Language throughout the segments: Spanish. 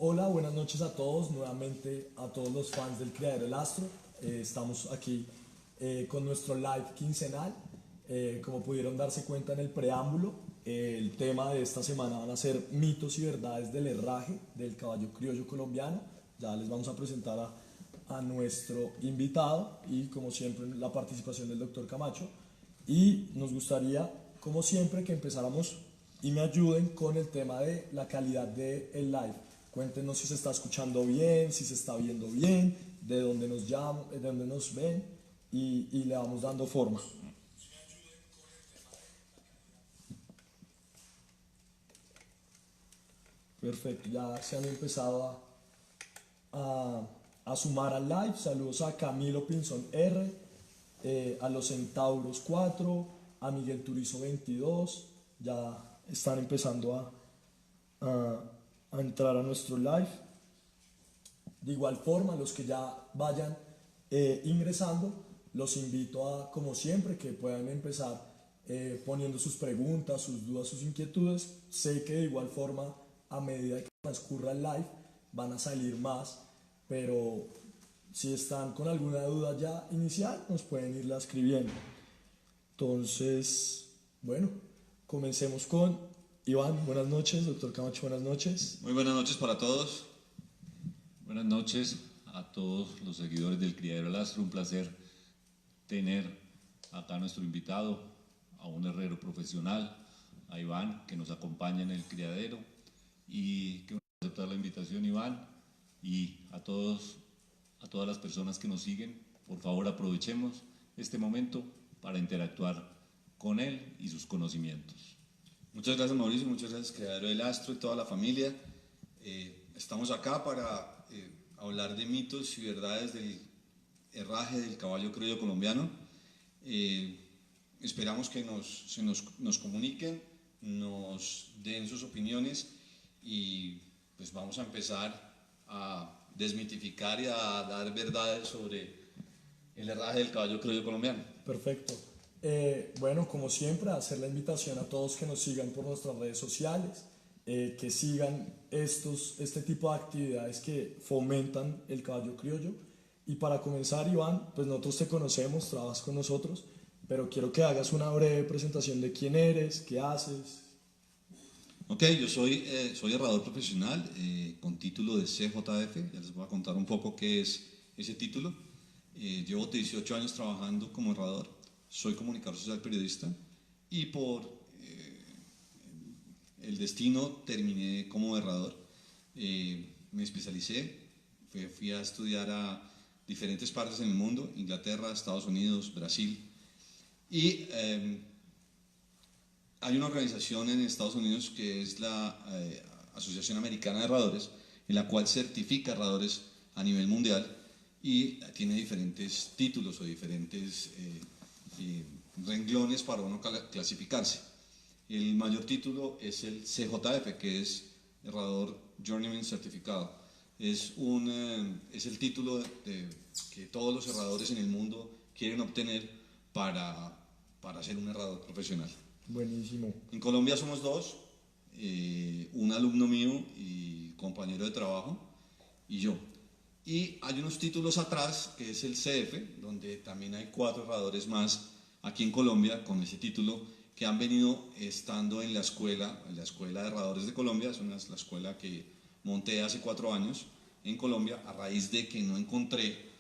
Hola, buenas noches a todos, nuevamente a todos los fans del Criadero del Astro. Estamos aquí con nuestro live quincenal. Como pudieron darse cuenta en el preámbulo, el tema de esta semana van a ser mitos y verdades del herraje del caballo criollo colombiano. Ya les vamos a presentar a nuestro invitado y como siempre la participación del doctor Camacho. Y nos gustaría, como siempre, que empezáramos y me ayuden con el tema de la calidad del live. Cuéntenos si se está escuchando bien, si se está viendo bien, de dónde nos llaman, de dónde nos ven y le vamos dando forma. Perfecto, ya se han empezado a sumar al live. Saludos a Camilo Pinzón R, a los Centauros 4, a Miguel Turizo 22. Ya están empezando a, a entrar a nuestro live. De igual forma, los que ya vayan ingresando, los invito a, como siempre, que puedan empezar poniendo sus preguntas, sus dudas, sus inquietudes. Sé que de igual forma, a medida que transcurra el live, van a salir más, pero si están con alguna duda ya inicial, nos pueden irla escribiendo. Entonces, bueno, comencemos con Iván. Buenas noches, doctor Camacho, buenas noches. Muy buenas noches para todos. Buenas noches a todos los seguidores del Criadero del Astro. Un placer tener acá a nuestro invitado, a un herrero profesional, a Iván, que nos acompaña en el criadero. Y que aceptar la invitación, Iván, y a todas las personas que nos siguen. Por favor, aprovechemos este momento para interactuar con él y sus conocimientos. Muchas gracias, Mauricio, muchas gracias Criadero del Astro y toda la familia. Estamos acá para hablar de mitos y verdades del herraje del caballo criollo colombiano. Esperamos que nos comuniquen, nos den sus opiniones y pues vamos a empezar a desmitificar y a dar verdades sobre el herraje del caballo criollo colombiano. Perfecto. Bueno, como siempre, hacer la invitación a todos que nos sigan por nuestras redes sociales, que sigan este tipo de actividades que fomentan el caballo criollo. Y para comenzar, Iván, pues nosotros te conocemos, trabajas con nosotros, pero quiero que hagas una breve presentación de quién eres, qué haces. Ok, yo soy herrador profesional con título de CJF. Ya les voy a contar un poco qué es ese título. Llevo 18 años trabajando como herrador, soy comunicador social periodista y por el destino terminé como herrador. Me especialicé, fui a estudiar a diferentes partes en el mundo, Inglaterra, Estados Unidos, Brasil, y hay una organización en Estados Unidos que es la Asociación Americana de Herradores, en la cual certifica herradores a nivel mundial y tiene diferentes títulos o diferentes renglones para uno clasificarse. El mayor título es el CJF, que es Herrador Journeyman Certificado. Es el título que todos los herradores en el mundo quieren obtener para ser un herrador profesional. Buenísimo. En Colombia somos dos, un alumno mío y compañero de trabajo y yo. Y hay unos títulos atrás, que es el CF, donde también hay 4 herradores más aquí en Colombia con ese título, que han venido estando en la escuela de herradores de Colombia. Es la escuela que monté hace 4 años en Colombia, a raíz de que no encontré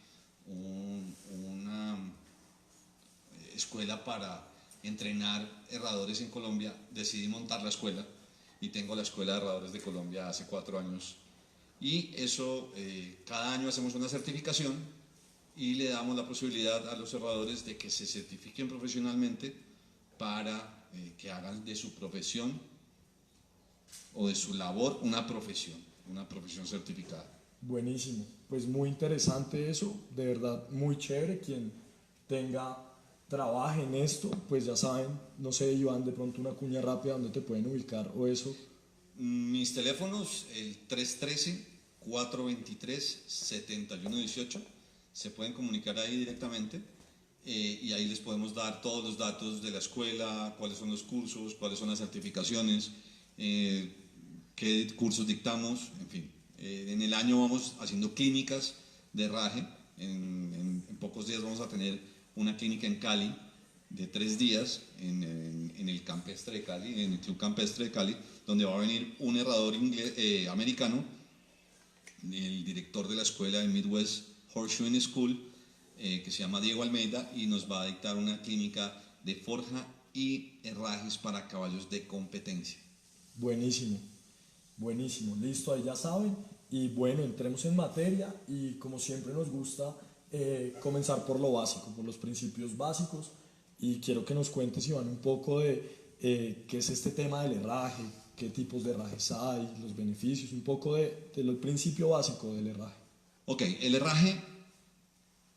una escuela para entrenar herradores en Colombia. Decidí montar la escuela y tengo la Escuela de Herradores de Colombia hace 4 años. Y eso, cada año hacemos una certificación y le damos la posibilidad a los herradores de que se certifiquen profesionalmente para que hagan de su profesión o de su labor una profesión certificada. Buenísimo. Pues muy interesante eso, de verdad muy chévere. Quien trabaje en esto, pues ya saben, no sé, Iván, de pronto una cuña rápida donde te pueden ubicar o eso. Mis teléfonos, el 313-423-7118, se pueden comunicar ahí directamente y ahí les podemos dar todos los datos de la escuela, cuáles son los cursos, cuáles son las certificaciones, qué cursos dictamos, en fin. En el año vamos haciendo clínicas de herraje. En pocos días vamos a tener una clínica en Cali de 3 días en el campestre de Cali, en el Club Campestre de Cali, donde va a venir un herrador americano, el director de la escuela de Midwest Horseshoeing School, que se llama Diego Almeida, y nos va a dictar una clínica de forja y herrajes para caballos de competencia. Buenísimo, buenísimo, listo, ahí ya saben. Y bueno, entremos en materia y como siempre nos gusta comenzar por lo básico, por los principios básicos, y quiero que nos cuentes, Iván, un poco de qué es este tema del herraje, qué tipos de herrajes hay, los beneficios, un poco del principio básico del herraje. Ok, el herraje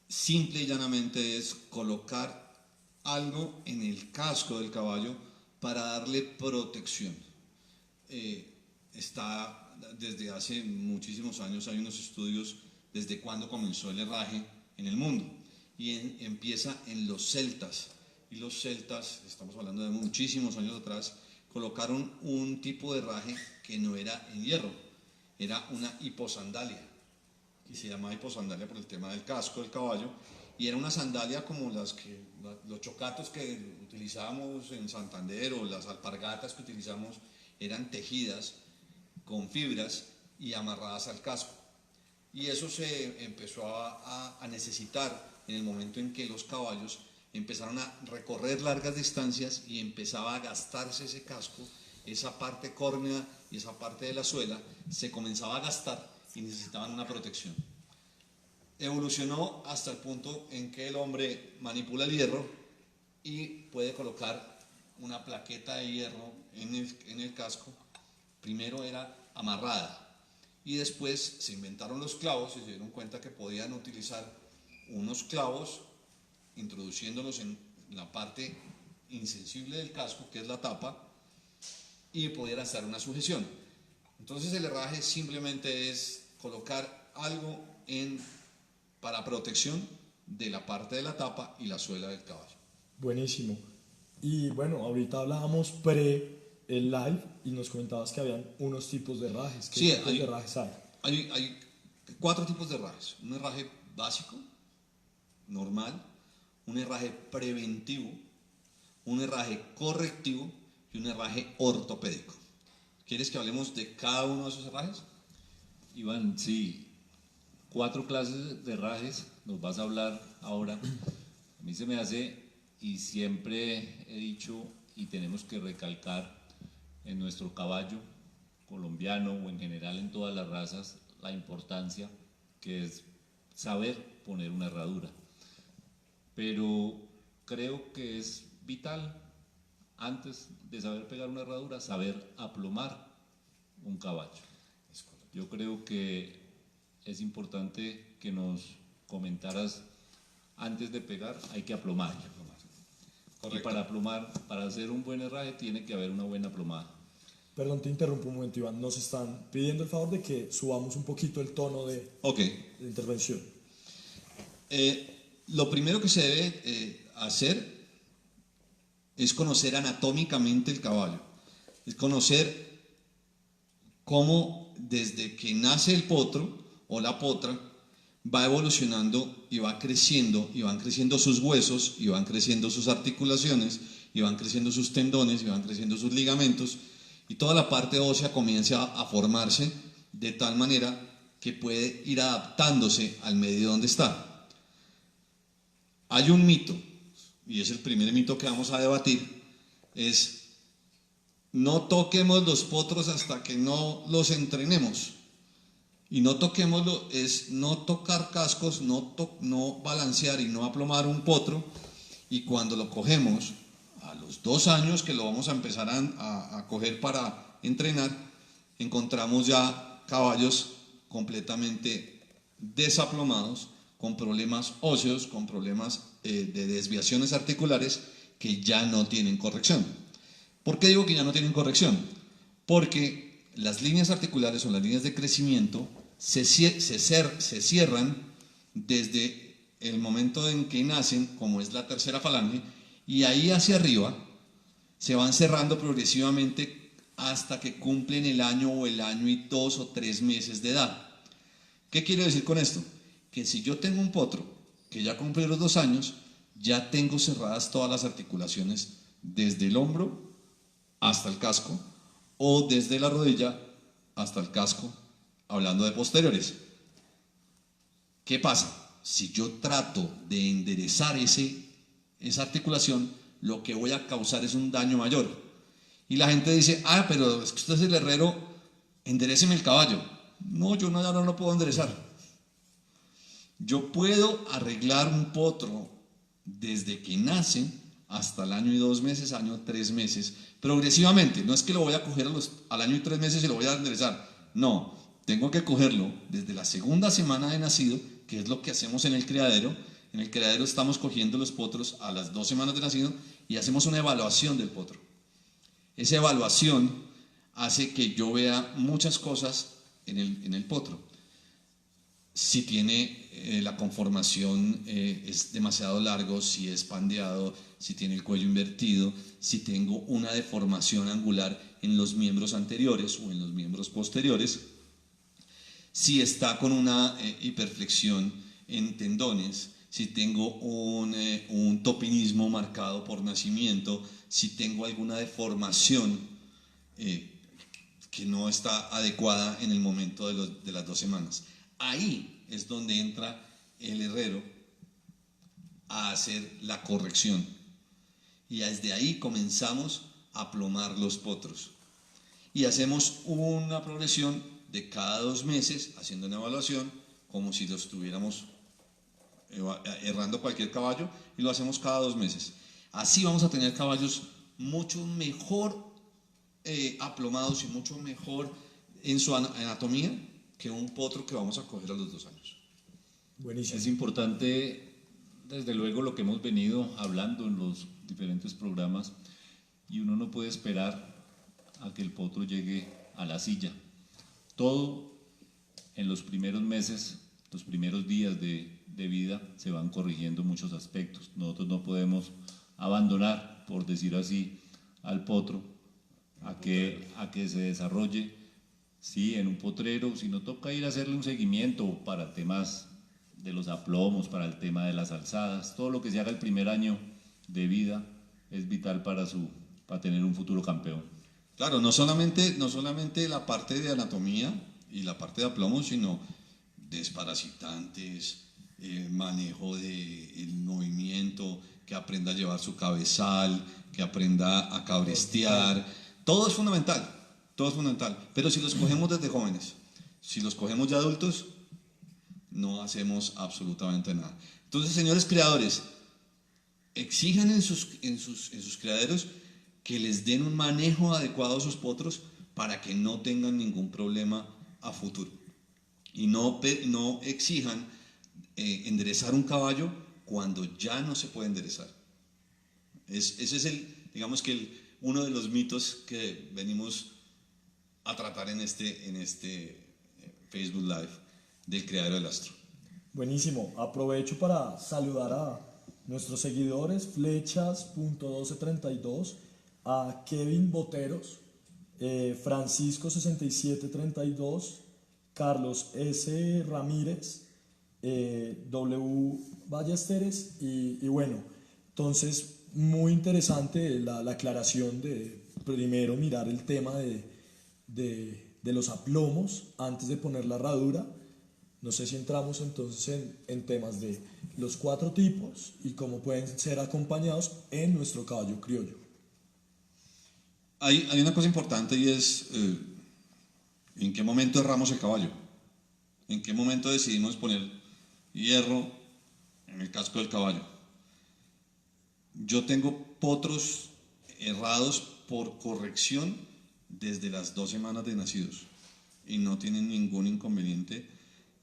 simple y llanamente es colocar algo en el casco del caballo para darle protección. Está desde hace muchísimos años, hay unos estudios desde cuándo comenzó el herraje en el mundo, y empieza en los celtas, y los celtas, estamos hablando de muchísimos años atrás, colocaron un tipo de herraje que no era en hierro, era una hiposandalia, y se llama hiposandalia por el tema del casco del caballo, y era una sandalia como los chocatos que utilizábamos en Santander, o las alpargatas que utilizamos, eran tejidas con fibras y amarradas al casco. Y eso se empezó a necesitar en el momento en que los caballos empezaron a recorrer largas distancias y empezaba a gastarse ese casco, esa parte córnea y esa parte de la suela se comenzaba a gastar y necesitaban una protección. Evolucionó hasta el punto en que el hombre manipula el hierro y puede colocar una plaqueta de hierro en el casco. Primero era amarrada y después se inventaron los clavos y se dieron cuenta que podían utilizar unos clavos introduciéndolos en la parte insensible del casco, que es la tapa, y podían hacer una sujeción. Entonces el herraje simplemente es colocar algo para protección de la parte de la tapa y la suela del caballo. Buenísimo. Y bueno, ahorita hablábamos el live y nos comentabas que habían unos tipos de herrajes. ¿Qué tipos de herrajes hay? Hay 4 tipos de herrajes. Un herraje básico, normal, un herraje preventivo, un herraje correctivo y un herraje ortopédico. ¿Quieres que hablemos de cada uno de esos herrajes? Iván, sí, 4 clases de herrajes nos vas a hablar ahora. A mí se me hace, y siempre he dicho, y tenemos que recalcar en nuestro caballo colombiano o en general en todas las razas, la importancia que es saber poner una herradura. Pero creo que es vital, antes de saber pegar una herradura, saber aplomar un caballo. Yo creo que es importante que nos comentaras, antes de pegar hay que aplomar. Correcto. Y para aplomar, para hacer un buen herraje, tiene que haber una buena aplomada. Perdón, te interrumpo un momento, Iván. Nos están pidiendo el favor de que subamos un poquito el tono de intervención. Lo primero que se debe hacer es conocer anatómicamente el caballo. Es conocer cómo desde que nace el potro o la potra va evolucionando y va creciendo, y van creciendo sus huesos, y van creciendo sus articulaciones, y van creciendo sus tendones, y van creciendo sus ligamentos, y toda la parte ósea comienza a formarse de tal manera que puede ir adaptándose al medio donde está. Hay un mito, y es el primer mito que vamos a debatir, es: no toquemos los potros hasta que no los entrenemos. Y no toquémoslo es no tocar cascos, no balancear y no aplomar un potro, y cuando lo cogemos a los 2 años que lo vamos a empezar a coger para entrenar, encontramos ya caballos completamente desaplomados, con problemas óseos, con problemas de desviaciones articulares que ya no tienen corrección. ¿Por qué digo que ya no tienen corrección? Porque las líneas articulares o las líneas de crecimiento se cierran desde el momento en que nacen, como es la tercera falange, y ahí hacia arriba se van cerrando progresivamente hasta que cumplen el año o el año y 2 o 3 meses de edad. ¿Qué quiero decir con esto? Que si yo tengo un potro que ya cumplió los 2 años, ya tengo cerradas todas las articulaciones desde el hombro hasta el casco o desde la rodilla hasta el casco, hablando de posteriores. ¿Qué pasa? Si yo trato de enderezar esa articulación, lo que voy a causar es un daño mayor. Y la gente dice, pero es que usted es el herrero, enderéceme el caballo. No, yo no lo puedo enderezar. Yo puedo arreglar un potro desde que nace hasta el año y 2 meses, año 3 meses, progresivamente. No es que lo voy a coger al año y 3 meses y lo voy a enderezar. No, tengo que cogerlo desde la segunda semana de nacido, que es lo que hacemos en el criadero. En el criadero estamos cogiendo los potros a las 2 semanas de nacido y hacemos una evaluación del potro. Esa evaluación hace que yo vea muchas cosas en el potro. Si tiene la conformación es demasiado largo, si es pandeado, si tiene el cuello invertido, si tengo una deformación angular en los miembros anteriores o en los miembros posteriores, si está con una hiperflexión en tendones, si tengo un topinismo marcado por nacimiento, si tengo alguna deformación que no está adecuada en el momento de las 2 semanas. Ahí es donde entra el herrero a hacer la corrección. Y desde ahí comenzamos a plomar los potros. Y hacemos una progresión de cada 2 meses, haciendo una evaluación, como si lo estuviéramos errando cualquier caballo, y lo hacemos cada 2 meses. Así vamos a tener caballos mucho mejor aplomados y mucho mejor en su anatomía que un potro que vamos a coger a los 2 años. Buenísimo. Es importante, desde luego, lo que hemos venido hablando en los diferentes programas, y uno no puede esperar a que el potro llegue a la silla. Todo en los primeros meses, los primeros días de vida, se van corrigiendo muchos aspectos. Nosotros no podemos abandonar, por decir así, al potro a que se desarrolle, sí, en un potrero, si no toca ir a hacerle un seguimiento para temas de los aplomos, para el tema de las alzadas. Todo lo que se haga el primer año de vida es vital para tener un futuro campeón. Claro, no solamente la parte de anatomía y la parte de aplomo, sino desparasitantes, manejo del movimiento, que aprenda a llevar su cabezal, que aprenda a cabrestear. Todo es fundamental, pero si los cogemos desde jóvenes, si los cogemos de adultos, no hacemos absolutamente nada. Entonces, señores criadores, exijan en sus criaderos que les den un manejo adecuado a sus potros para que no tengan ningún problema a futuro. Y no exijan enderezar un caballo cuando ya no se puede enderezar. Ese es uno de los mitos que venimos a tratar en este Facebook Live del Criadero del Astro. Buenísimo. Aprovecho para saludar a nuestros seguidores, flechas.1232, a Kevin Boteros, Francisco 6732, Carlos S. Ramírez, W. Ballesteres y bueno, entonces muy interesante la aclaración de primero mirar el tema de los aplomos antes de poner la herradura. No sé si entramos entonces en temas de los 4 tipos y cómo pueden ser acompañados en nuestro caballo criollo. Hay una cosa importante y es ¿en qué momento erramos el caballo? ¿En qué momento decidimos poner hierro en el casco del caballo? Yo tengo potros errados por corrección desde las 2 semanas de nacidos y no tienen ningún inconveniente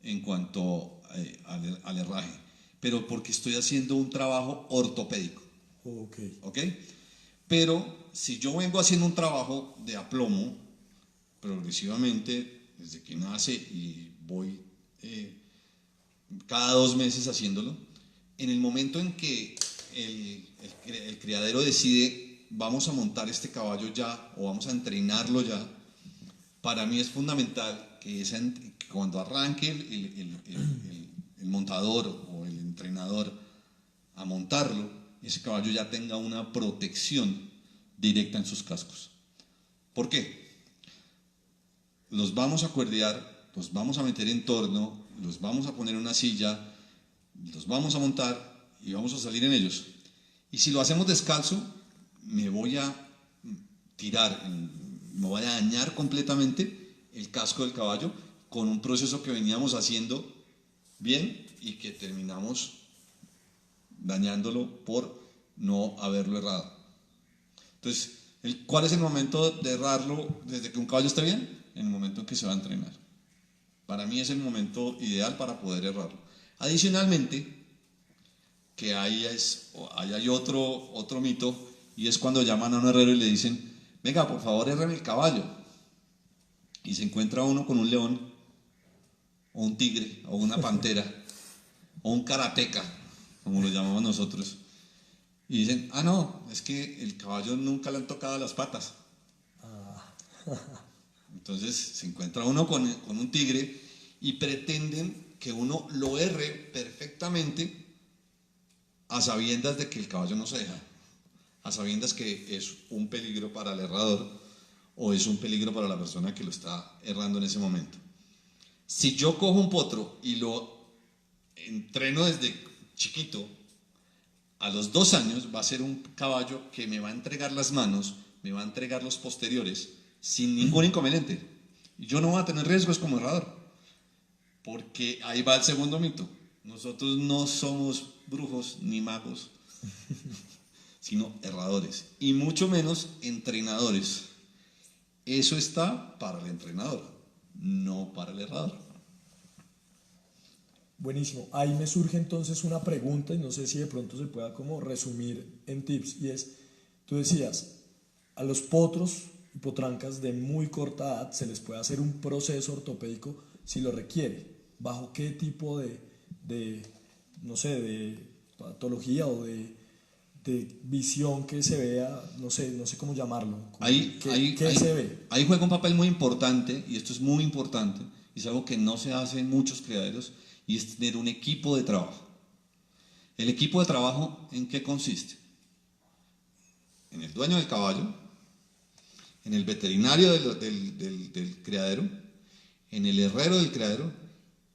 en cuanto al herraje, pero porque estoy haciendo un trabajo ortopédico. ¿Ok? Pero si yo vengo haciendo un trabajo de aplomo progresivamente desde que nace y voy cada 2 meses haciéndolo, en el momento en que el criadero decide vamos a montar este caballo ya o vamos a entrenarlo ya, para mí es fundamental que cuando arranque el montador o el entrenador a montarlo, ese caballo ya tenga una protección directa en sus cascos. ¿Por qué? Los vamos a cuerdear, los vamos a meter en torno, los vamos a poner en una silla, los vamos a montar y vamos a salir en ellos. Y si lo hacemos descalzo, me voy a tirar, me voy a dañar completamente el casco del caballo con un proceso que veníamos haciendo bien y que terminamos dañándolo por no haberlo errado. Entonces, ¿cuál es el momento de errarlo desde que un caballo está bien? En el momento en que se va a entrenar. Para mí es el momento ideal para poder errarlo. Adicionalmente, que ahí hay otro mito, y es cuando llaman a un herrero y le dicen, venga, por favor, erreme el caballo. Y se encuentra uno con un león, o un tigre, o una pantera, o un karateca, como lo llamamos nosotros. Y dicen, no, es que el caballo nunca le han tocado las patas. Entonces se encuentra uno con un tigre y pretenden que uno lo erre perfectamente a sabiendas de que el caballo no se deja, a sabiendas que es un peligro para el herrador o es un peligro para la persona que lo está errando en ese momento. Si yo cojo un potro y lo entreno desde chiquito, a los 2 años va a ser un caballo que me va a entregar las manos, me va a entregar los posteriores sin ningún inconveniente. Y yo no voy a tener riesgos como herrador, porque ahí va el segundo mito. Nosotros no somos brujos ni magos, sino herradores, y mucho menos entrenadores. Eso está para el entrenador, no para el herrador. Buenísimo. Ahí me surge entonces una pregunta y no sé si de pronto se pueda como resumir en tips, y es, tú decías, a los potros y potrancas de muy corta edad se les puede hacer un proceso ortopédico si lo requiere. ¿Bajo qué tipo de no sé, de patología o de visión que se vea, no sé cómo llamarlo? ¿Qué se ve? Ahí juega un papel muy importante, y esto es muy importante, y es algo que no se hace en muchos criaderos, y es tener un equipo de trabajo. ¿El equipo de trabajo en qué consiste? En el dueño del caballo, en el veterinario del criadero, en el herrero del criadero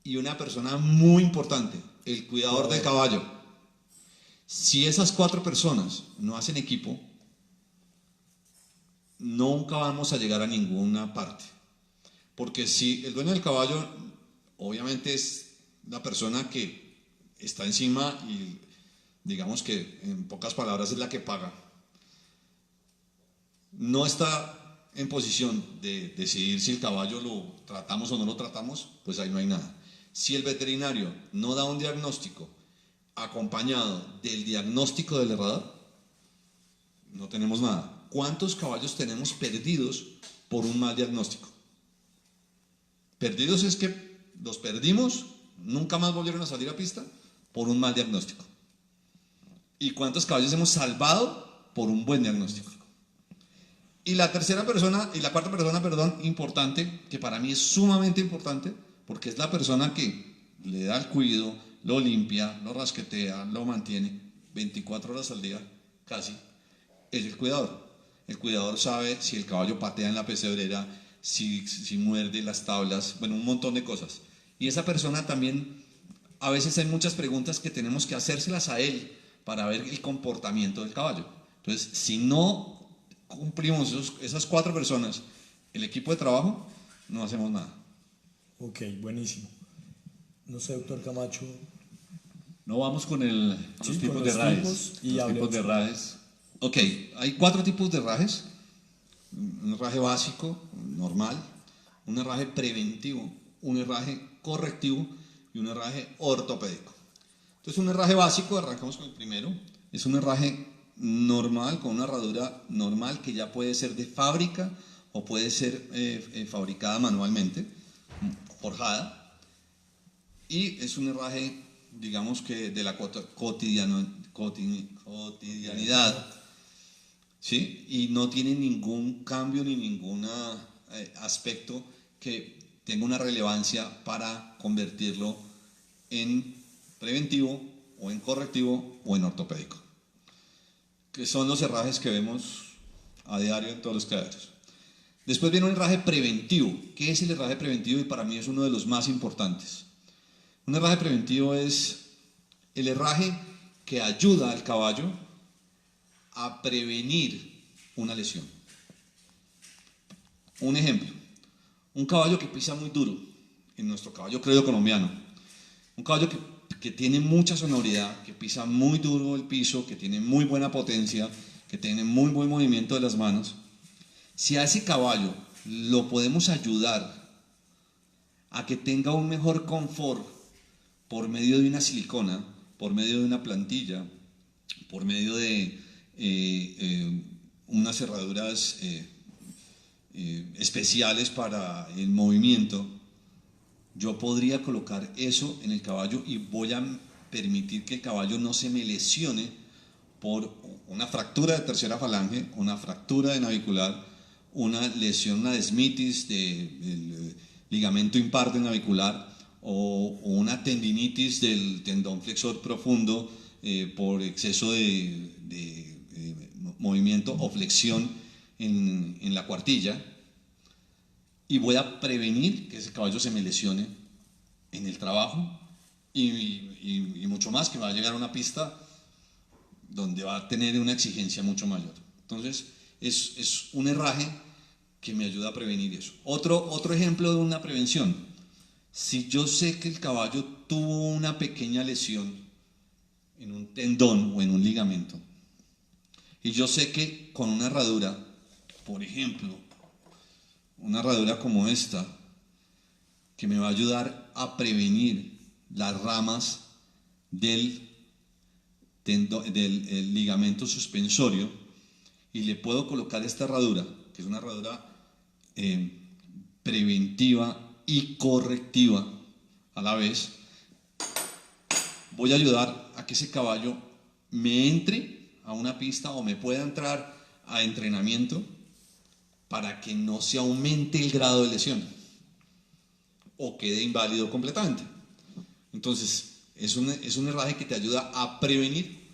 y una persona muy importante, el cuidador del caballo. Si esas 4 personas no hacen equipo, nunca vamos a llegar a ninguna parte. Porque si el dueño del caballo, obviamente es la persona que está encima y digamos que en pocas palabras es la que paga, no está en posición de decidir si el caballo lo tratamos o no lo tratamos, pues ahí no hay nada. Si el veterinario no da un diagnóstico acompañado del diagnóstico del herrador, no tenemos nada. ¿Cuántos caballos tenemos perdidos por un mal diagnóstico? Perdidos es que los perdimos, nunca más volvieron a salir a pista por un mal diagnóstico. ¿Y cuántos caballos hemos salvado por un buen diagnóstico? Y la cuarta persona, importante, que para mí es sumamente importante, porque es la persona que le da el cuido, lo limpia, lo rasquetea, lo mantiene 24 horas al día, casi, es el cuidador. El cuidador sabe si el caballo patea en la pesebrera, si muerde las tablas, bueno, un montón de cosas. Y esa persona también, a veces hay muchas preguntas que tenemos que hacérselas a él para ver el comportamiento del caballo. Entonces, si no cumplimos esas 4 personas, el equipo de trabajo, no hacemos nada. Ok, buenísimo. No sé, doctor Camacho. No, vamos con los tipos de rajes. Los tipos de rajes. Ok, hay 4 tipos de rajes. Un herraje básico, normal, un herraje preventivo, un herraje correctivo y un herraje ortopédico. Entonces, un herraje básico, arrancamos con el primero, es un herraje normal, con una herradura normal que ya puede ser de fábrica o puede ser fabricada manualmente, forjada, y es un herraje, digamos que de la cotidianidad. ¿sí? Y no tiene ningún cambio ni ningún aspecto que tenga una relevancia para convertirlo en preventivo o en correctivo o en ortopédico, que son los herrajes que vemos a diario en todos los criaderos. Después viene un herraje preventivo. ¿Qué es el herraje preventivo? Y para mí es uno de los más importantes. Un herraje preventivo es el herraje que ayuda al caballo a prevenir una lesión. Un ejemplo, un caballo que pisa muy duro, en nuestro caballo criollo colombiano, un caballo que tiene mucha sonoridad, que pisa muy duro el piso, que tiene muy buena potencia, que tiene muy buen movimiento de las manos. Si a ese caballo lo podemos ayudar a que tenga un mejor confort por medio de una silicona, por medio de una plantilla, por medio de unas cerraduras especiales para el movimiento, yo podría colocar eso en el caballo y voy a permitir que el caballo no se me lesione por una fractura de tercera falange, una fractura de navicular, una lesión, una desmitis del ligamento imparte navicular o una tendinitis del tendón flexor profundo por exceso de movimiento o flexión en la cuartilla, y voy a prevenir que ese caballo se me lesione en el trabajo y mucho más, que va a llegar a una pista donde va a tener una exigencia mucho mayor. Entonces es un herraje que me ayuda a prevenir eso. Otro ejemplo de una prevención: si yo sé que el caballo tuvo una pequeña lesión en un tendón o en un ligamento, y yo sé que con una herradura, por ejemplo, una herradura como esta, que me va a ayudar a prevenir las ramas del ligamento suspensorio, y le puedo colocar esta herradura, que es una herradura preventiva y correctiva a la vez, voy a ayudar a que ese caballo me entre a una pista o me pueda entrar a entrenamiento para que no se aumente el grado de lesión o quede inválido completamente. Entonces es un herraje que te ayuda a prevenir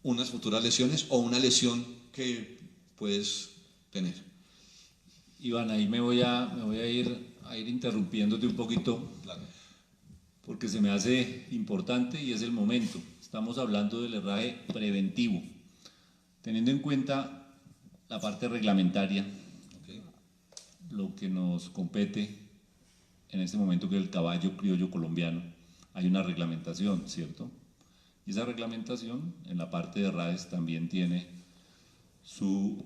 unas futuras lesiones o una lesión que puedes tener. Iván, ahí me voy a ir interrumpiéndote un poquito, Claro. porque se me hace importante y es el momento. Estamos hablando del herraje preventivo, teniendo en cuenta la parte reglamentaria, Okay. lo que nos compete en este momento, que es el caballo criollo colombiano. Hay una reglamentación, ¿cierto? Y esa reglamentación en la parte de herrajes también tiene su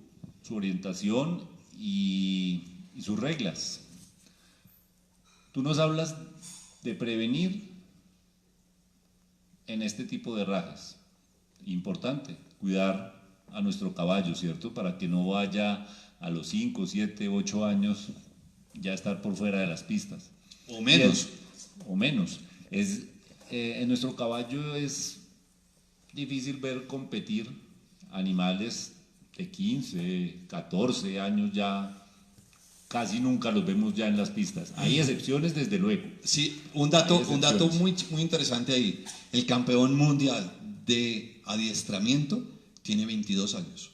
orientación y sus reglas. Tú nos hablas de prevenir en este tipo de herrajes. Importante, cuidar a nuestro caballo, ¿cierto? Para que no vaya a los 5, 7, 8 años ya estar por fuera de las pistas. O menos. O menos. En nuestro caballo es difícil ver competir animales de 15, 14 años ya. Casi nunca los vemos ya en las pistas. Hay excepciones, desde luego. Sí, un dato muy, muy interesante ahí. El campeón mundial de adiestramiento tiene 22 años.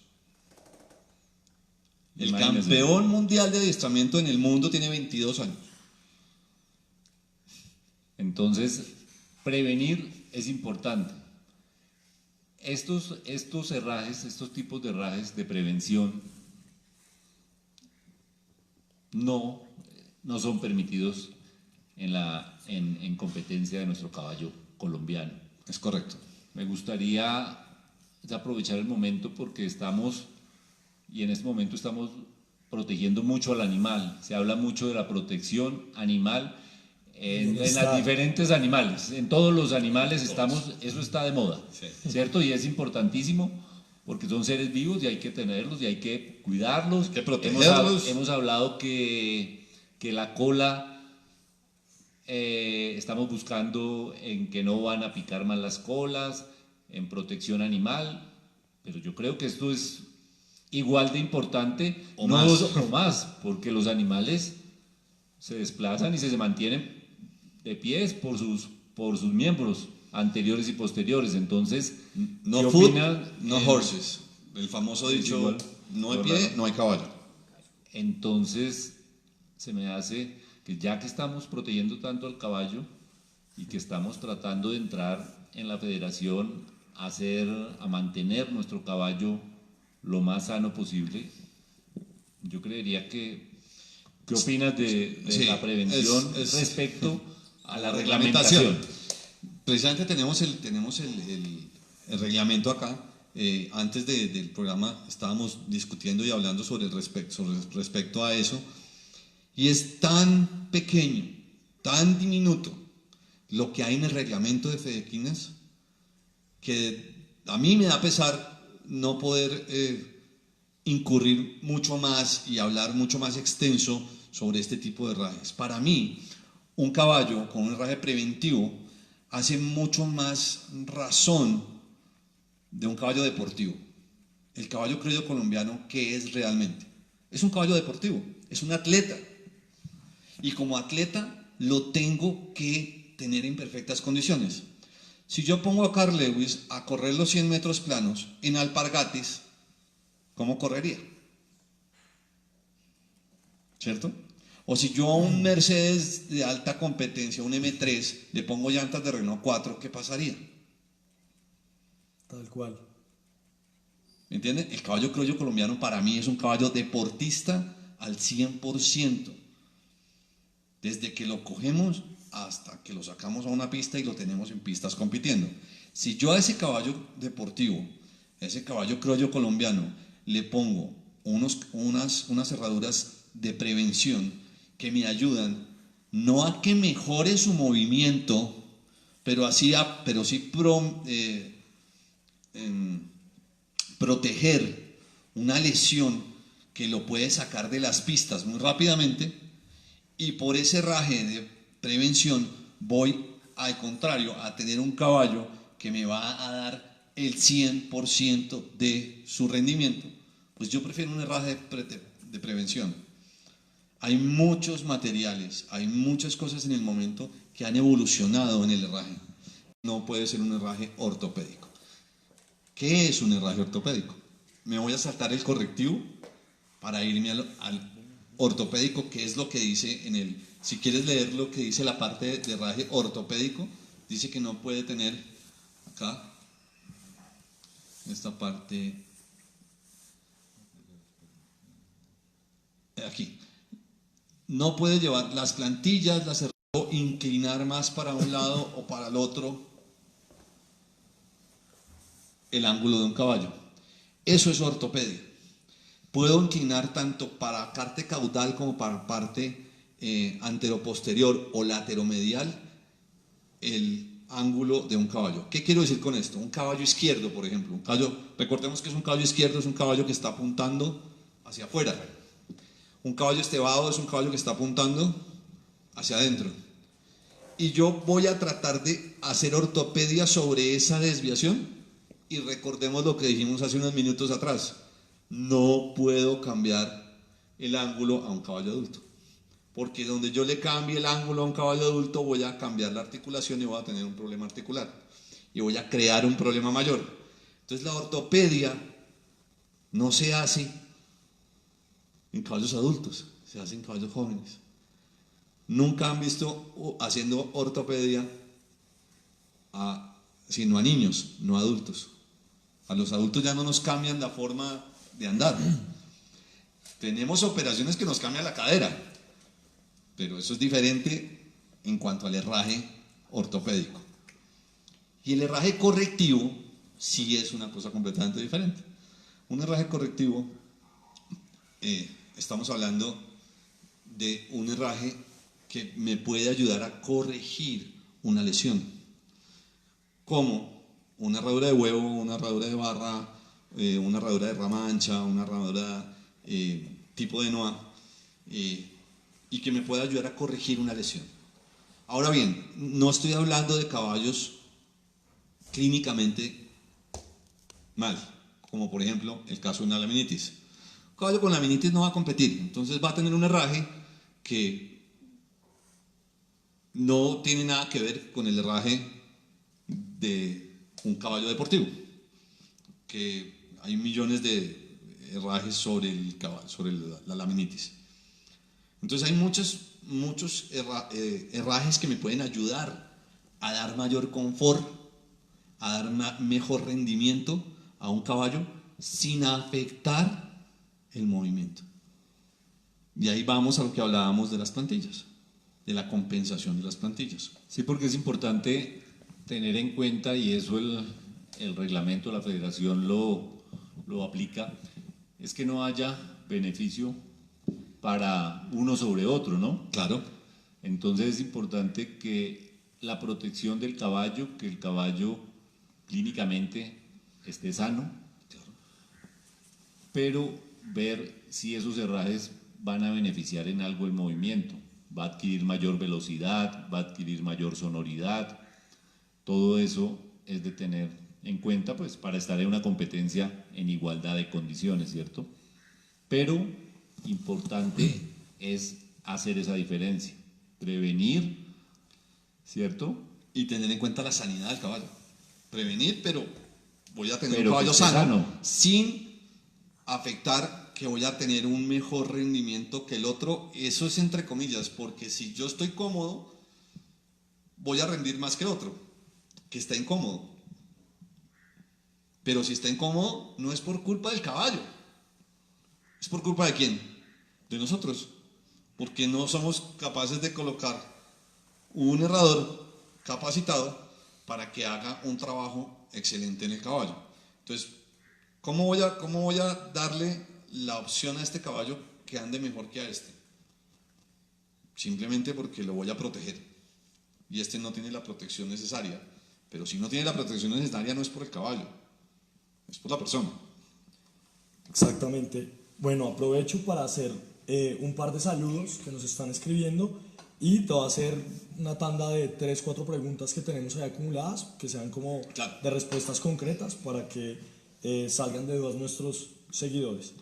El campeón mundial de adiestramiento en el mundo tiene 22 años. Entonces, prevenir es importante. Estos herrajes, estos tipos de herrajes de prevención no son permitidos en competencia de nuestro caballo colombiano. Es correcto. Me gustaría aprovechar el momento, porque en este momento estamos protegiendo mucho al animal. Se habla mucho de la protección animal en las diferentes animales. En todos los animales eso está de moda, sí. ¿Cierto? Y es importantísimo, porque son seres vivos y hay que tenerlos y hay que cuidarlos. Hay que protegerlos. Hemos hablado que la cola, estamos buscando en que no van a picar más las colas, en protección animal, pero yo creo que esto es igual de importante O no, más. o más, porque los animales se desplazan y se mantienen de pies por sus miembros anteriores y posteriores. Entonces, No ¿qué foot, opinan? no horses. El famoso Es dicho, igual. no hay Lo pie, raro. no hay caballo. Entonces, se me hace que ya que estamos protegiendo tanto al caballo y que estamos tratando de entrar en la federación a mantener nuestro caballo lo más sano posible, yo creería que, ¿qué opinas de Sí, la prevención es- respecto a la reglamentación. reglamentación? Precisamente tenemos el reglamento acá. Antes del programa estábamos discutiendo y hablando sobre respecto a eso. Y es tan pequeño, tan diminuto lo que hay en el reglamento de Fedequinas que a mí me da pesar no poder incurrir mucho más y hablar mucho más extenso sobre este tipo de herrajes. Para mí, un caballo con un herraje preventivo hace mucho más razón de un caballo deportivo. El caballo criollo colombiano, ¿qué es realmente? Es un caballo deportivo, es un atleta. Y como atleta lo tengo que tener en perfectas condiciones. Si yo pongo a Carl Lewis a correr los 100 metros planos en alpargates, ¿cómo correría? ¿Cierto? O si yo a un Mercedes de alta competencia, un M3, le pongo llantas de Renault 4, ¿qué pasaría? Tal cual. ¿Me entienden? El caballo criollo colombiano para mí es un caballo deportista al 100%. Desde que lo cogemos hasta que lo sacamos a una pista y lo tenemos en pistas compitiendo. Si yo a ese caballo deportivo, a ese caballo criollo colombiano, le pongo unas cerraduras de prevención que me ayudan no a que mejore su movimiento, pero sí proteger una lesión que lo puede sacar de las pistas muy rápidamente, y por ese herraje de prevención voy al contrario a tener un caballo que me va a dar el 100% de su rendimiento. Pues yo prefiero un herraje de prevención. Hay muchos materiales, hay muchas cosas en el momento que han evolucionado en el herraje. No puede ser un herraje ortopédico. ¿Qué es un herraje ortopédico? Me voy a saltar el correctivo para irme al ortopédico, que es lo que dice en el... Si quieres leer lo que dice la parte de herraje ortopédico, dice que no puede tener acá, esta parte, aquí, no puede llevar las plantillas, las herrajes, inclinar más para un lado o para el otro el ángulo de un caballo. Eso es ortopedia. Puedo inclinar tanto para parte caudal como para parte anteroposterior o lateromedial el ángulo de un caballo. ¿Qué quiero decir con esto? Un caballo izquierdo, por ejemplo. Recordemos que es un caballo izquierdo, es un caballo que está apuntando hacia afuera. Un caballo estebado es un caballo que está apuntando hacia adentro. Y yo voy a tratar de hacer ortopedia sobre esa desviación. Y recordemos lo que dijimos hace unos minutos atrás. No puedo cambiar el ángulo a un caballo adulto. Porque donde yo le cambie el ángulo a un caballo adulto, voy a cambiar la articulación y voy a tener un problema articular. Y voy a crear un problema mayor. Entonces la ortopedia no se hace en caballos adultos, se hace en caballos jóvenes. Nunca han visto haciendo ortopedia sino a niños, no a adultos. A los adultos ya no nos cambian la forma de andar. Tenemos operaciones que nos cambian la cadera, pero eso es diferente en cuanto al herraje ortopédico. Y el herraje correctivo sí es una cosa completamente diferente. Un herraje correctivo, estamos hablando de un herraje que me puede ayudar a corregir una lesión, como una herradura de huevo, una herradura de barra, una herradura de rama ancha, una herradura tipo de noa, y que me pueda ayudar a corregir una lesión. Ahora bien, no estoy hablando de caballos clínicamente mal, como por ejemplo el caso de una laminitis. caballo con laminitis no va a competir, entonces va a tener un herraje que no tiene nada que ver con el herraje de un caballo deportivo, que hay millones de herrajes sobre el caballo, sobre la laminitis. Entonces hay muchos herrajes que me pueden ayudar a dar mayor confort, a dar mejor rendimiento a un caballo sin afectar el movimiento. Y ahí vamos a lo que hablábamos de las plantillas, de la compensación de las plantillas. Sí, porque es importante tener en cuenta, y eso el reglamento de la federación lo aplica, es que no haya beneficio para uno sobre otro, ¿no? Claro. Entonces es importante que la protección del caballo, que el caballo clínicamente esté sano, pero ver si esos herrajes van a beneficiar en algo el movimiento. Va a adquirir mayor velocidad, va a adquirir mayor sonoridad. Todo eso es de tener en cuenta, pues, para estar en una competencia en igualdad de condiciones, ¿cierto? Pero importante es hacer esa diferencia, prevenir, ¿cierto? Y tener en cuenta la sanidad del caballo. Prevenir, pero voy a tener Pero un caballo que esté sano, sin afectar que voy a tener un mejor rendimiento que el otro. Eso es entre comillas, porque si yo estoy cómodo, voy a rendir más que el otro, que está incómodo. Pero si está incómodo, no es por culpa del caballo. ¿Es por culpa de quién? De nosotros. Porque no somos capaces de colocar un herrador capacitado para que haga un trabajo excelente en el caballo. Entonces, ¿cómo voy a darle la opción a este caballo que ande mejor que a este? Simplemente porque lo voy a proteger. Y este no tiene la protección necesaria. Pero si no tiene la protección necesaria, no es por el caballo, es por la persona. Exactamente. Bueno, aprovecho para hacer un par de saludos que nos están escribiendo y te voy a hacer una tanda de 3-4 preguntas que tenemos ahí acumuladas, que sean como Claro. de respuestas concretas para que salgan de dudas nuestros seguidores.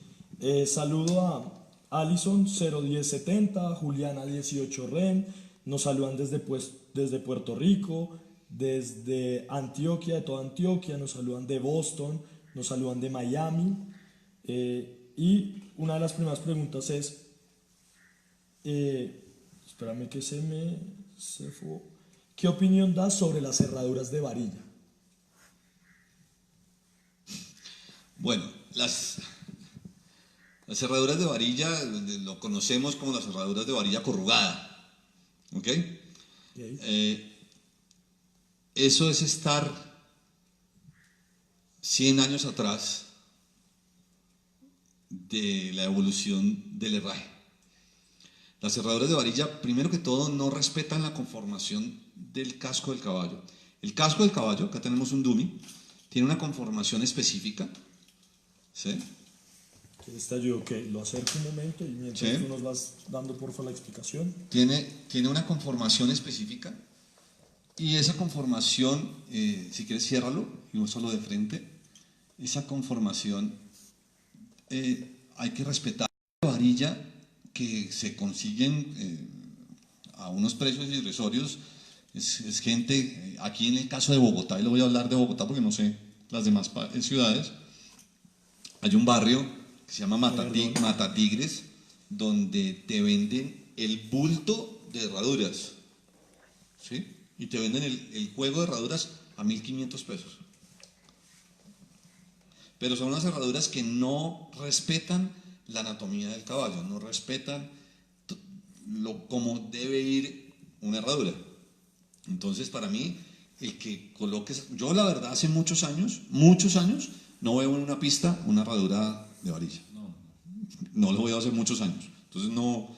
Saludo a Alison 01070, Juliana 18 Ren, nos saludan desde Puerto Rico, desde Antioquia, de toda Antioquia, nos saludan de Boston, nos saludan de Miami. Y una de las primeras preguntas es, espérame que se fue. ¿Qué opinión das sobre las cerraduras de varilla? Bueno, las cerraduras de varilla lo conocemos como las cerraduras de varilla corrugada. ¿Ok? Eso es estar 100 años atrás de la evolución del herraje. Las cerraduras de varilla, primero que todo, no respetan la conformación del casco del caballo. El casco del caballo, acá tenemos un dummy, tiene una conformación específica. ¿Sí? ¿Quieres te ayudo? Que lo acerco un momento y mientras Sí. tú nos vas dando porfa la explicación. Tiene una conformación específica y esa conformación, si quieres ciérralo y úsalo de frente, esa conformación hay que respetar la varilla que se consiguen a unos precios irrisorios. Es gente, aquí en el caso de Bogotá, y le voy a hablar de Bogotá porque no sé las demás ciudades, hay un barrio que se llama Matatigres, donde te venden el bulto de herraduras, ¿sí? Y te venden el juego de herraduras a 1.500 pesos. Pero son unas herraduras que no respetan la anatomía del caballo, no respetan cómo debe ir una herradura. Entonces, para mí, el que coloques... Yo, la verdad, hace muchos años, no veo en una pista una herradura de varilla. No lo veo hace muchos años. Entonces, no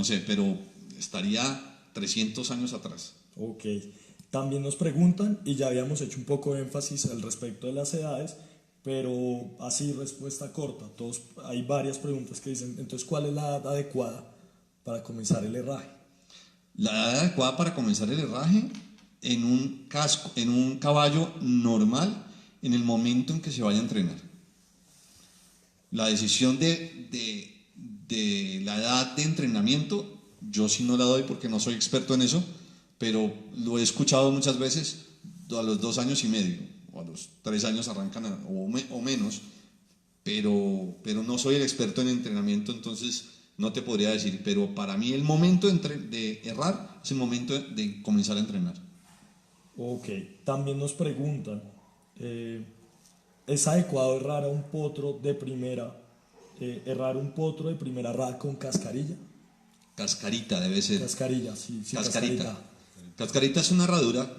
sé, pero estaría 300 años atrás. Ok. También nos preguntan, y ya habíamos hecho un poco de énfasis al respecto de las edades, pero así respuesta corta. Hay varias preguntas que dicen, entonces, ¿cuál es la edad adecuada para comenzar el herraje? La edad adecuada para comenzar el herraje en un caballo normal, en el momento en que se vaya a entrenar. La decisión de la edad de entrenamiento, yo sí no la doy porque no soy experto en eso, pero lo he escuchado muchas veces. A los 2 años y medio o a los 3 años arrancan o menos, pero no soy el experto en entrenamiento, entonces no te podría decir, pero para mí el momento de errar es el momento de comenzar a entrenar. Ok, también nos preguntan, ¿es adecuado errar un potro de primera rad con cascarilla? Cascarita debe ser. Cascarilla, sí, sí, Cascarita. Cascarita es una herradura,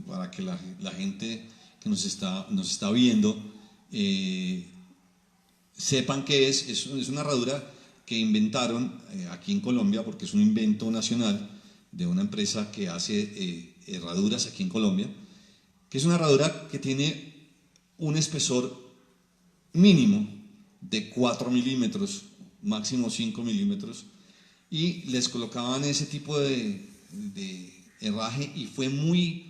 para que la gente que nos está viendo sepan qué es una herradura que inventaron aquí en Colombia, porque es un invento nacional de una empresa que hace herraduras aquí en Colombia, que es una herradura que tiene un espesor mínimo de 4 milímetros, máximo 5 milímetros, y les colocaban ese tipo de herraje y fue muy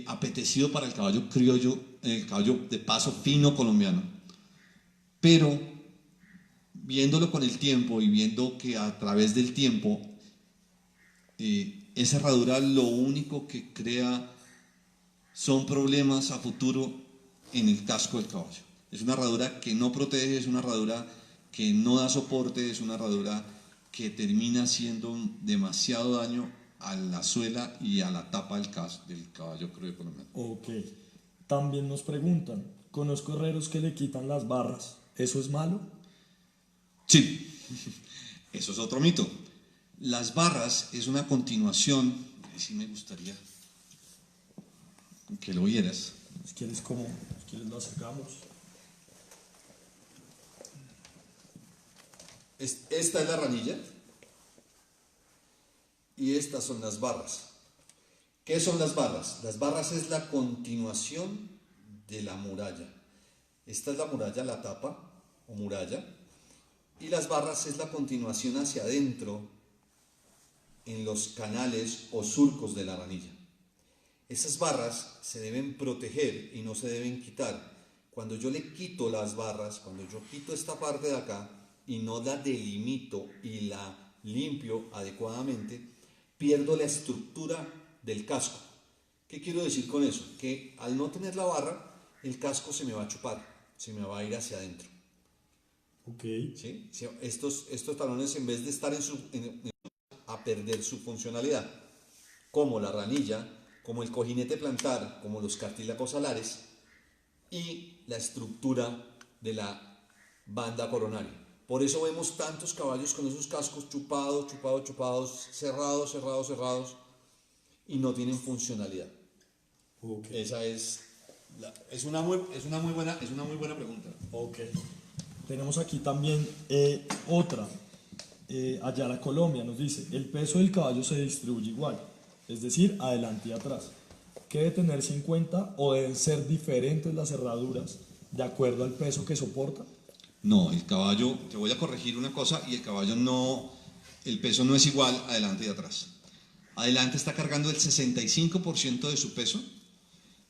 apetecido para el caballo criollo, el caballo de paso fino colombiano. Pero viéndolo con el tiempo y viendo que a través del tiempo esa herradura lo único que crea son problemas a futuro en el casco del caballo. Es una herradura que no protege, es una herradura que no da soporte, es una herradura que termina haciendo demasiado daño a la suela y a la tapa del caballo criollo colombiano. Ok, también nos preguntan, conozco herreros que le quitan las barras, ¿eso es malo? Sí, eso es otro mito. Las barras es una continuación, sí me gustaría que lo vieras. Si quieres lo acercamos. Esta es la ranilla y estas son las barras. ¿Qué son las barras? Las barras es la continuación de la muralla. Esta es la muralla, la tapa o muralla, y las barras es la continuación hacia adentro en los canales o surcos de la ranilla. Esas barras se deben proteger y no se deben quitar. Cuando yo le quito las barras, cuando yo quito esta parte de acá y no la delimito y la limpio adecuadamente, pierdo la estructura del casco. ¿Qué quiero decir con eso? Que al no tener la barra, el casco se me va a chupar, se me va a ir hacia adentro. Ok. ¿Sí? Estos talones, en vez de estar a perder su funcionalidad, como la ranilla, como el cojinete plantar, como los cartílagos alares y la estructura de la banda coronaria. Por eso vemos tantos caballos con esos cascos chupados, cerrados y no tienen funcionalidad. Okay. Esa es una muy buena pregunta. Ok. Tenemos aquí también otra. Ayala Colombia nos dice, el peso del caballo se distribuye igual, es decir, adelante y atrás. ¿Qué debe tenerse en cuenta o deben ser diferentes las herraduras de acuerdo al peso que soporta? No, el caballo, te voy a corregir una cosa, y el caballo no, el peso no es igual adelante y atrás. Adelante está cargando el 65% de su peso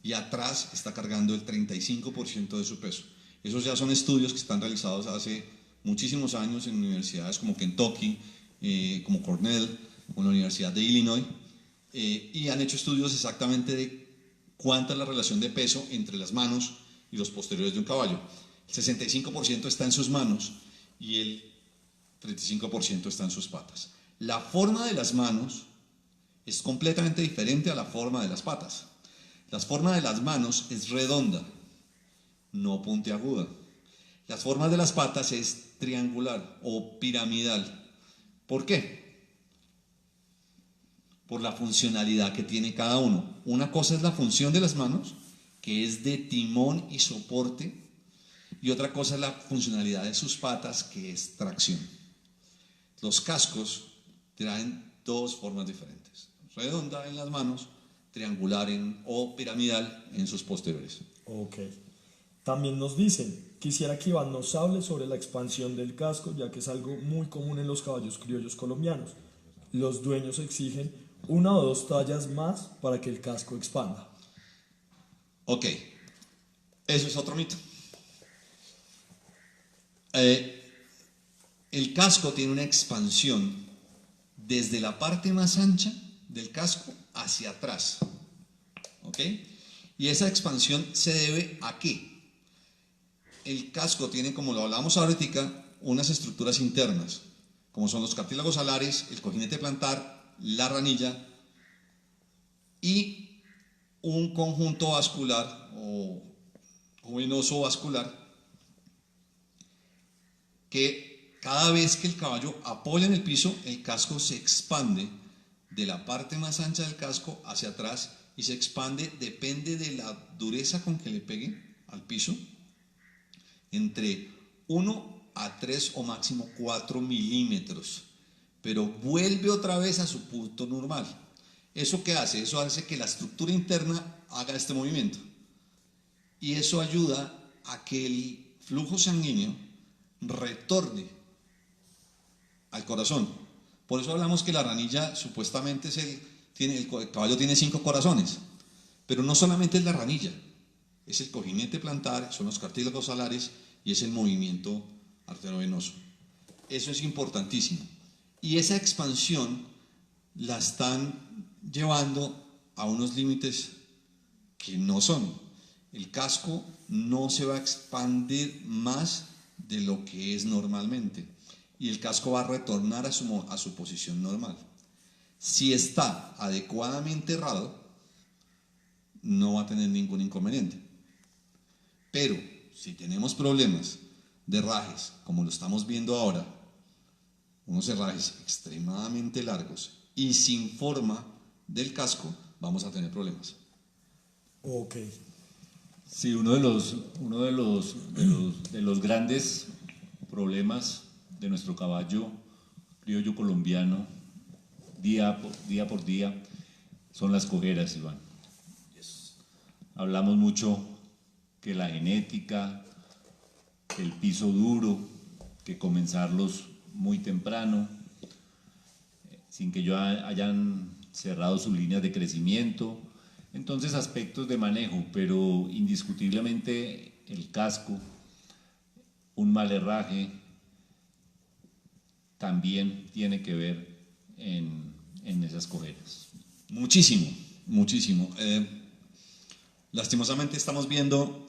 y atrás está cargando el 35% de su peso. Esos ya son estudios que están realizados hace muchísimos años en universidades como Kentucky, como Cornell, o la Universidad de Illinois, y han hecho estudios exactamente de cuánta es la relación de peso entre las manos y los posteriores de un caballo. El 65% está en sus manos y el 35% está en sus patas. La forma de las manos es completamente diferente a la forma de las patas. La forma de las manos es redonda, no puntiaguda. Las formas de las patas es triangular o piramidal. ¿Por qué? Por la funcionalidad que tiene cada uno. Una cosa es la función de las manos, que es de timón y soporte, y otra cosa es la funcionalidad de sus patas, que es tracción. Los cascos traen dos formas diferentes: redonda en las manos, triangular o piramidal en sus posteriores. Ok. También nos dicen, quisiera que Iván nos hable sobre la expansión del casco, ya que es algo muy común en los caballos criollos colombianos. Los dueños exigen 1 o 2 tallas más para que el casco expanda. Ok, eso es otro mito. El casco tiene una expansión desde la parte más ancha del casco hacia atrás, ¿ok? Y esa expansión se debe a qué. El casco tiene, como lo hablamos ahorita, unas estructuras internas, como son los cartílagos alares, el cojinete plantar, la ranilla y un conjunto vascular o venoso vascular que cada vez que el caballo apoya en el piso, el casco se expande de la parte más ancha del casco hacia atrás y se expande, depende de la dureza con que le pegue al piso, entre 1 a 3 o máximo 4 milímetros, pero vuelve otra vez a su punto normal. ¿Eso qué hace? Eso hace que la estructura interna haga este movimiento y eso ayuda a que el flujo sanguíneo retorne al corazón. Por eso hablamos que la ranilla supuestamente el caballo tiene 5 corazones, pero no solamente es la ranilla, es el cojinete plantar, son los cartílagos alares y es el movimiento arteriovenoso. Eso es importantísimo. Y esa expansión la están llevando a unos límites que no son. El casco no se va a expandir más de lo que es normalmente y el casco va a retornar a su posición normal. Si está adecuadamente errado, no va a tener ningún inconveniente. Pero si tenemos problemas de herrajes, como lo estamos viendo ahora, unos herrajes extremadamente largos y sin forma del casco, vamos a tener problemas. Ok. Sí, uno de los grandes problemas de nuestro caballo criollo colombiano día por día son las cojeras, Iván. Hablamos mucho que la genética, el piso duro, que comenzarlos muy temprano, sin que ellos hayan cerrado sus líneas de crecimiento. Entonces, aspectos de manejo, pero indiscutiblemente el casco, un mal herraje, también tiene que ver en esas cojeras. Muchísimo, muchísimo. Lastimosamente estamos viendo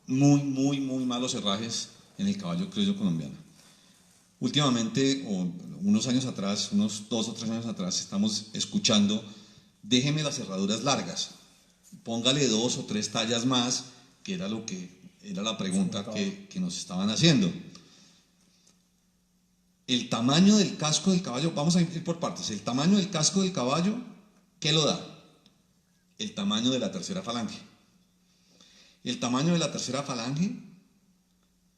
muy malos herrajes en el caballo criollo colombiano. Últimamente, o unos años atrás, unos 2 o 3 años atrás, estamos escuchando, déjeme las cerraduras largas, póngale 2 o 3 tallas más, que era la pregunta que nos estaban haciendo. El tamaño del casco del caballo, vamos a ir por partes, el tamaño del casco del caballo, ¿qué lo da? El tamaño de la tercera falange. El tamaño de la tercera falange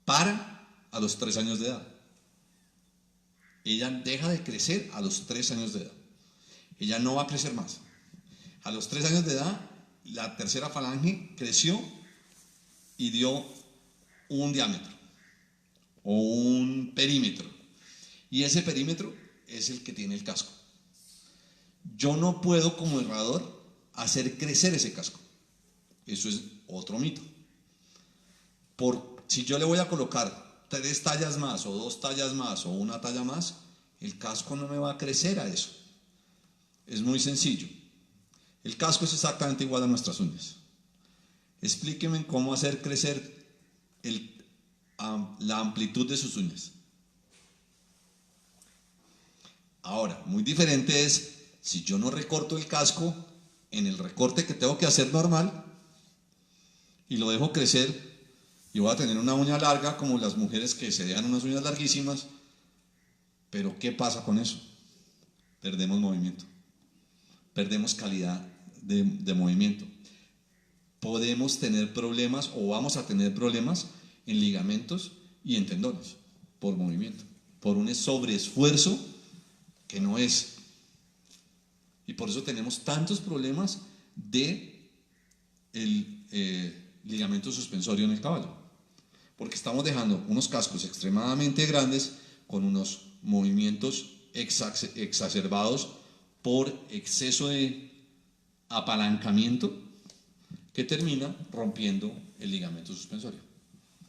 para a los 3 años de edad. Ella deja de crecer a los 3 años de edad. Ella no va a crecer más. A los 3 años de edad, la tercera falange creció y dio un diámetro o un perímetro. Y ese perímetro es el que tiene el casco. Yo no puedo como herrador hacer crecer ese casco. Eso es otro mito. Si yo le voy a colocar 3 tallas más o 2 tallas más o 1 talla más, el casco no me va a crecer a eso. Es muy sencillo. El casco es exactamente igual a nuestras uñas. Explíqueme cómo hacer crecer la amplitud de sus uñas. Ahora, muy diferente es si yo no recorto el casco en el recorte que tengo que hacer normal y lo dejo crecer y voy a tener una uña larga como las mujeres que se dejan unas uñas larguísimas, pero ¿qué pasa con eso? Perdemos movimiento, perdemos calidad de movimiento. Podemos tener problemas o vamos a tener problemas en ligamentos y en tendones por movimiento, por un sobreesfuerzo que no es. Y por eso tenemos tantos problemas de ligamento suspensorio en el caballo, porque estamos dejando unos cascos extremadamente grandes con unos movimientos exacerbados por exceso de apalancamiento que termina rompiendo el ligamento suspensorio.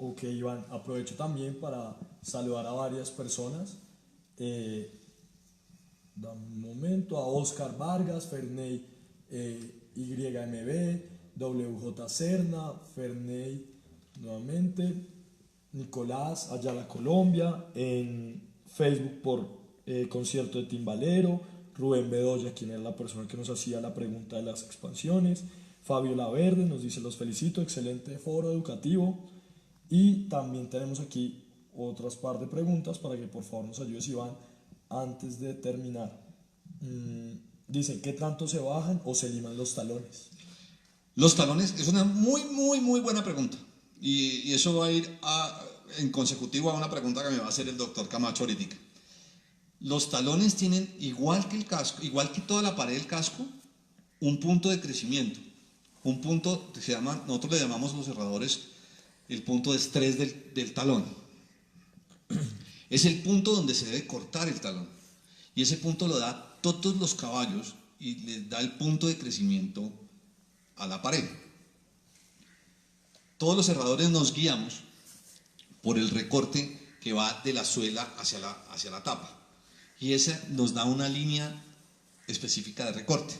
Ok, Iván, aprovecho también para saludar a varias personas. Dame un momento, a Oscar Vargas, Ferney YMB, WJ Serna, Ferney nuevamente, Nicolás Ayala Colombia, en Facebook por concierto de Timbalero, Rubén Bedoya, quien era la persona que nos hacía la pregunta de las expansiones, Fabio Laverde nos dice: los felicito, excelente foro educativo. Y también tenemos aquí otras par de preguntas para que por favor nos ayudes, Iván, antes de terminar. Dice: ¿qué tanto se bajan o se liman los talones? Los talones es una muy buena pregunta. Y eso va a ir en consecutivo a una pregunta que me va a hacer el doctor Camacho ahorita. Los talones tienen, igual que el casco, igual que toda la pared del casco, un punto de crecimiento. Un punto que se llama, nosotros le llamamos los cerradores, el punto de estrés del talón. Es el punto donde se debe cortar el talón. Y ese punto lo da todos los caballos y les da el punto de crecimiento a la pared. Todos los cerradores nos guiamos por el recorte que va de la suela hacia la tapa. Y esa nos da una línea específica de recorte.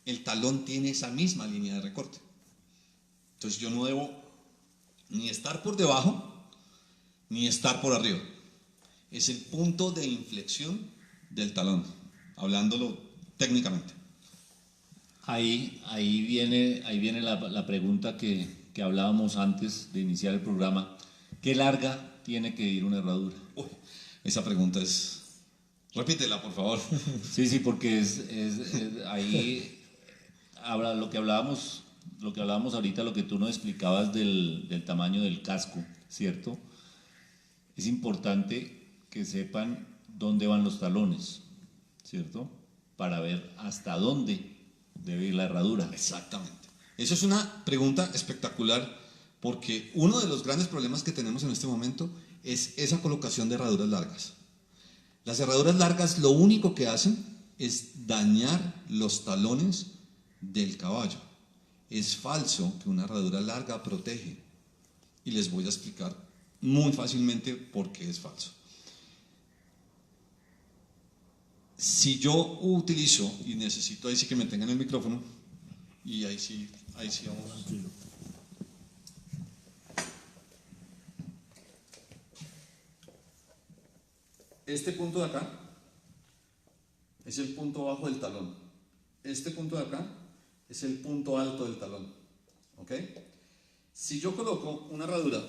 El talón tiene esa misma línea de recorte. Entonces yo no debo ni estar por debajo ni estar por arriba. Es el punto de inflexión del talón, hablándolo técnicamente. Ahí viene la pregunta que hablábamos antes de iniciar el programa. ¿Qué larga tiene que ir una herradura? Esa pregunta es... Repítela, por favor. Sí, porque ahí habla lo que hablábamos ahorita, lo que tú nos explicabas del tamaño del casco, ¿cierto? Es importante que sepan dónde van los talones, ¿cierto? Para ver hasta dónde debe ir la herradura. Exactamente. Eso es una pregunta espectacular, porque uno de los grandes problemas que tenemos en este momento es esa colocación de herraduras largas. Las herraduras largas lo único que hacen es dañar los talones del caballo. Es falso que una herradura larga protege. Y les voy a explicar muy fácilmente por qué es falso. Si yo utilizo, y necesito ahí sí que me tengan el micrófono, y ahí sí vamos. Tranquilo. Este punto de acá es el punto bajo del talón. Este punto de acá es el punto alto del talón. ¿Ok? Si yo coloco una herradura,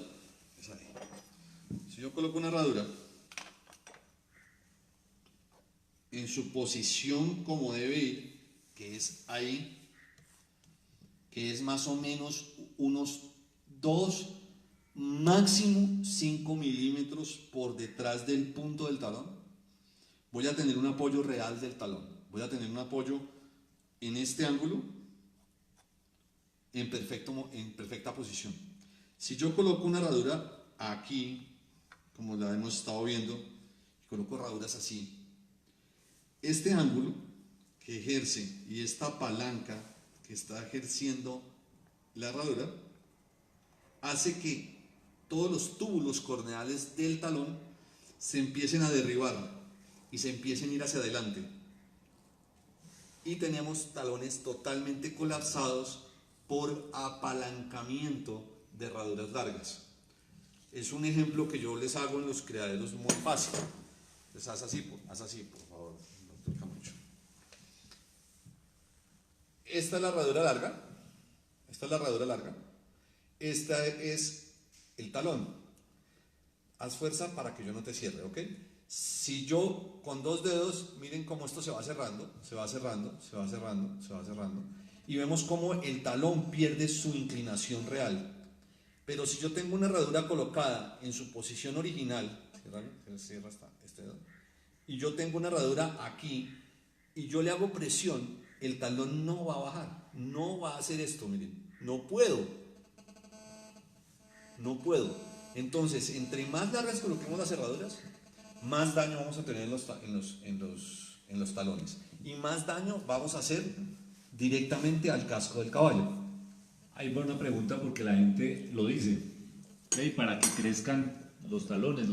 en su posición como debe ir, que es ahí, que es más o menos unos 2, máximo 5 milímetros por detrás del punto del talón, voy a tener un apoyo real del talón. Voy a tener un apoyo en este ángulo en perfecta posición. Si yo coloco una herradura aquí, como la hemos estado viendo, y coloco herraduras así, este ángulo que ejerce y esta palanca que está ejerciendo la herradura hace que todos los túbulos corneales del talón se empiecen a derribar y se empiecen a ir hacia adelante. Y tenemos talones totalmente colapsados por apalancamiento de herraduras largas. Es un ejemplo que yo les hago en los criaderos muy fácil. Entonces haz así, por favor, doctor Camacho. Esta es la herradura larga. Esta es el talón. Haz fuerza para que yo no te cierre, ¿ok? Si yo con 2 dedos, miren cómo esto se va cerrando, y vemos cómo el talón pierde su inclinación real. Pero si yo tengo una herradura colocada en su posición original, cierra hasta este dedo, y yo tengo una herradura aquí, y yo le hago presión, el talón no va a bajar, no va a hacer esto, miren, no puedo. Entonces, entre más largas coloquemos las herraduras, más daño vamos a tener en los talones, y más daño vamos a hacer directamente al casco del caballo. Ahí va una pregunta porque la gente lo dice. Sí, para que crezcan los talones,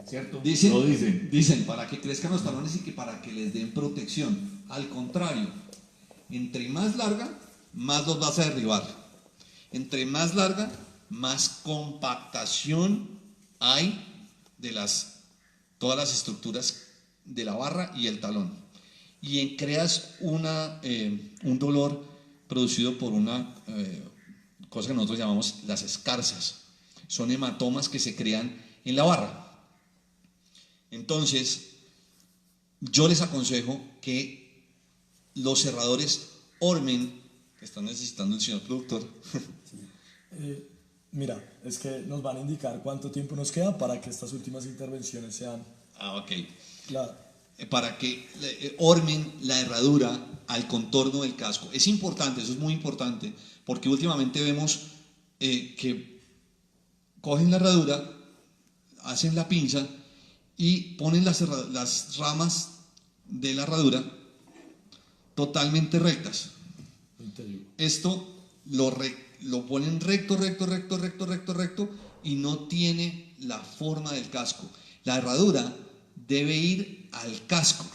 ¿cierto? Dicen, Lo dicen. dicen para que crezcan los talones y que para que les den protección. Al contrario, entre más larga, más los vas a derribar. Entre más larga, más compactación hay de todas las estructuras de la barra y el talón. Y creas un dolor producido por una cosa que nosotros llamamos las escarzas. Son hematomas que se crean en la barra. Entonces, yo les aconsejo que los cerradores Ormen, que están necesitando el señor productor. Mira, es que nos van a indicar cuánto tiempo nos queda para que estas últimas intervenciones sean Ok. la... Para que ormen la herradura al contorno del casco. Es importante, eso es muy importante, porque últimamente vemos que cogen la herradura, hacen la pinza y ponen las ramas de la herradura totalmente rectas. Esto lo ponen recto y no tiene la forma del casco. La herradura debe ir al casco,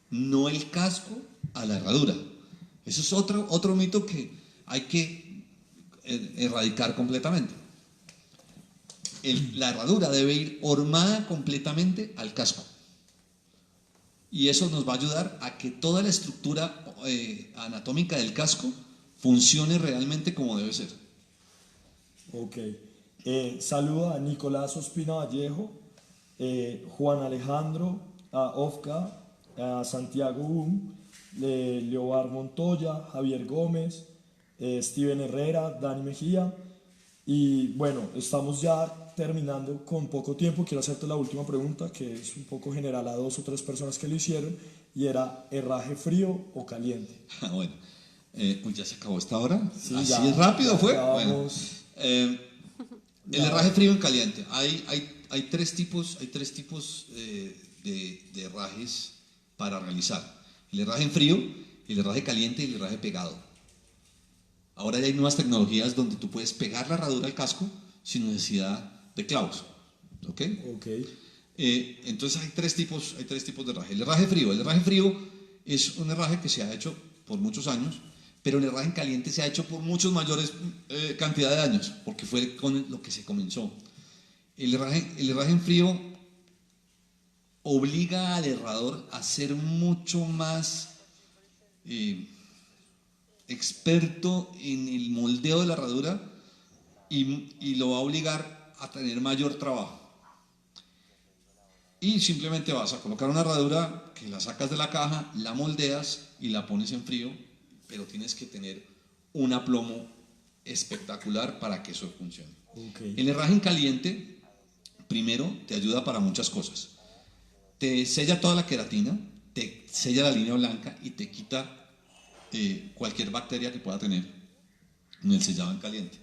no el casco a la herradura. Eso es otro mito que hay que erradicar completamente. La herradura debe ir hormada completamente al casco. Y eso nos va a ayudar a que toda la estructura anatómica del casco funcione realmente como debe ser. Ok. Saluda a Nicolás Ospina Vallejo, Juan Alejandro, a Ofka, a Santiago Leobar Montoya, Javier Gómez, Steven Herrera, Dani Mejía. Y bueno, estamos ya terminando con poco tiempo. Quiero hacerte la última pregunta, que es un poco general a 2 o 3 personas que lo hicieron, y era: ¿herraje frío o caliente? Bueno, ya se acabó esta hora. Sí, Así ya, es rápido fue. Bueno, vamos. el herraje frío y caliente. Hay tres tipos de herrajes para realizar: el herraje en frío, el herraje caliente y el herraje pegado. Ahora ya hay nuevas tecnologías donde tú puedes pegar la herradura al casco sin necesidad de clavos. ¿Ok? Entonces hay tres tipos de herraje. El herraje frío es un herraje que se ha hecho por muchos años, pero el herraje en caliente se ha hecho por muchos mayores cantidad de años, porque fue con lo que se comenzó. El herraje en frío obliga al herrador a ser mucho más experto en el moldeo de la herradura y lo va a obligar a tener mayor trabajo. Y simplemente vas a colocar una herradura que la sacas de la caja, la moldeas y la pones en frío, pero tienes que tener un aplomo espectacular para que eso funcione. El herraje en caliente, primero, te ayuda para muchas cosas. Te sella toda la queratina, te sella la línea blanca y te quita cualquier bacteria que pueda tener en el sellado en caliente.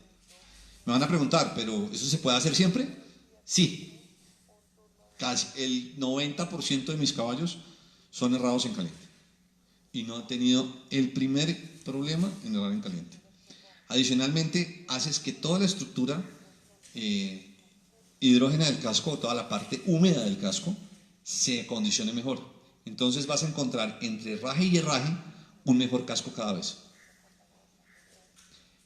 Me van a preguntar, ¿pero eso se puede hacer siempre? Sí. Casi el 90% de mis caballos son herrados en caliente y no he tenido el primer problema en herrar en caliente. Adicionalmente, haces que toda la estructura hidrógena del casco, toda la parte húmeda del casco, se condicione mejor. Entonces vas a encontrar entre herraje y herraje un mejor casco cada vez.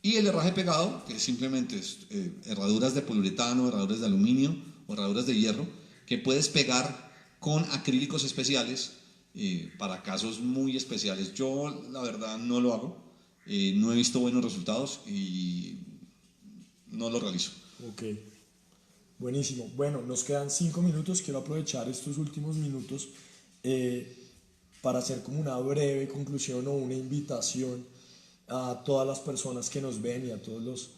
Y el herraje pegado, que simplemente es herraduras de poliuretano, herraduras de aluminio o herraduras de hierro, que puedes pegar con acrílicos especiales para casos muy especiales. Yo, la verdad, no lo hago. No he visto buenos resultados y no lo realizo. Ok, buenísimo. Bueno, nos quedan 5 minutos. Quiero aprovechar estos últimos minutos para hacer como una breve conclusión o una invitación a todas las personas que nos ven y a todos los